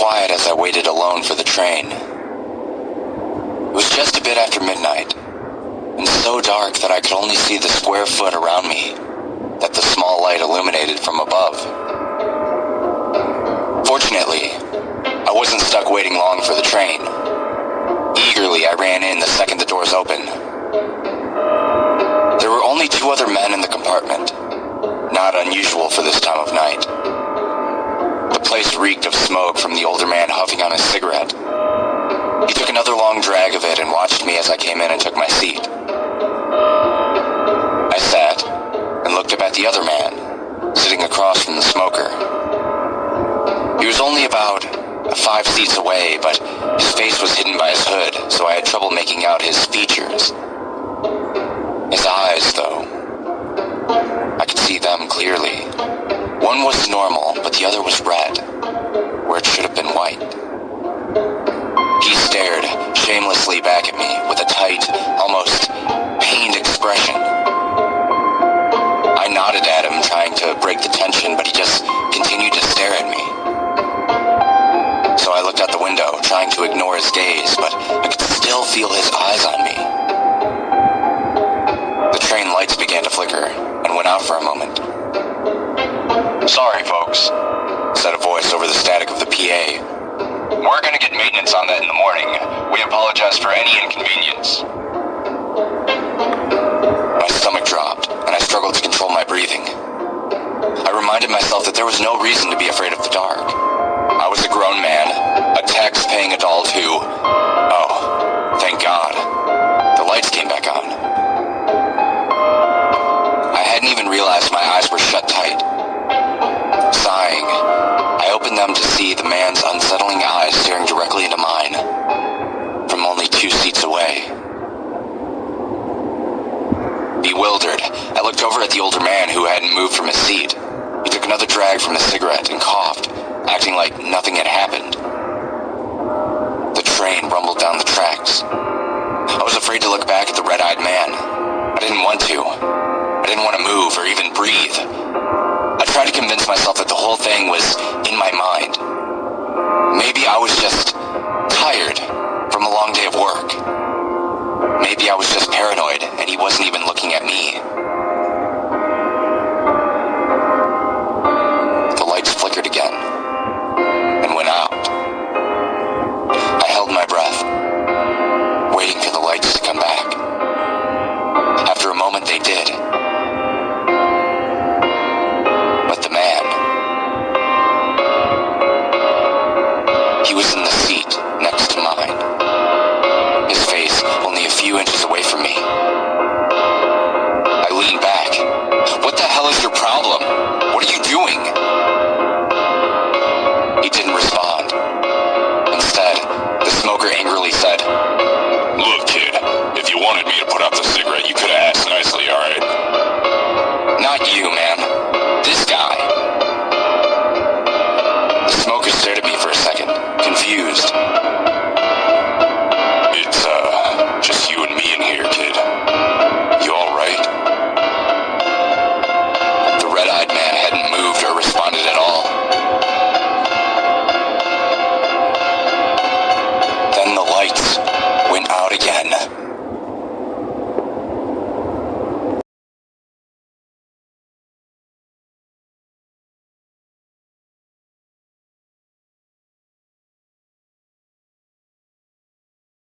quiet as I waited alone for the train. It was just a bit after midnight, and so dark that I could only see the square foot around me that the small light illuminated from above. Fortunately, I wasn't stuck waiting long for the train. Eagerly, I ran in the second the doors opened. There were only 2 other men in the compartment, not unusual for this time of night. The place reeked of smoke from the older man huffing on his cigarette. He took another long drag of it and watched me as I came in and took my seat. I sat and looked up at the other man, sitting across from the smoker. He was only about 5 seats away, but his face was hidden by his hood, so I had trouble making out his features. His eyes, though, I could see them clearly. One was normal, but the other was red, where it should have been white. He stared shamelessly back at me with a tight, almost pained expression. I nodded at him, trying to break the tension, but he just continued to stare at me. So I looked out the window, trying to ignore his gaze, but I could still feel his eyes on me. The train lights began to flicker and went out for a moment. "Sorry, folks," said a voice over the static of the PA. "We're gonna get maintenance on that in the morning. We apologize for any inconvenience." My stomach dropped, and I struggled to control my breathing. I reminded myself that there was no reason to be afraid of the dark. I was a grown man, a tax-paying adult who... Oh, thank God. The lights came back on. I hadn't even realized my eyes were shut tight. Sighing, I opened them to see the man's unsettling eyes staring directly into mine, from only 2 seats away. Bewildered, I looked over at the older man who hadn't moved from his seat. He took another drag from his cigarette and coughed, acting like nothing had happened. The train rumbled down the tracks. I was afraid to look back at the red-eyed man. I didn't want to. I didn't want to move or even breathe. I tried to convince myself that the whole thing was in my mind. Maybe I was just tired from a long day of work. Maybe I was just paranoid and he wasn't even looking at me. The lights flickered again and went out. I held my breath, waiting for the lights to come back. After a moment they did. But the man, he was in the seat next to mine, his face only a few inches away from me. I leaned back. "What the hell is your problem? What are you doing?" He didn't respond. Instead, the smoker angrily said, "Look, kid, if you wanted me to put out the cigarette, you could have asked nicely, alright?" "Not you, man. This guy." The smoker stared at me for a second, confused.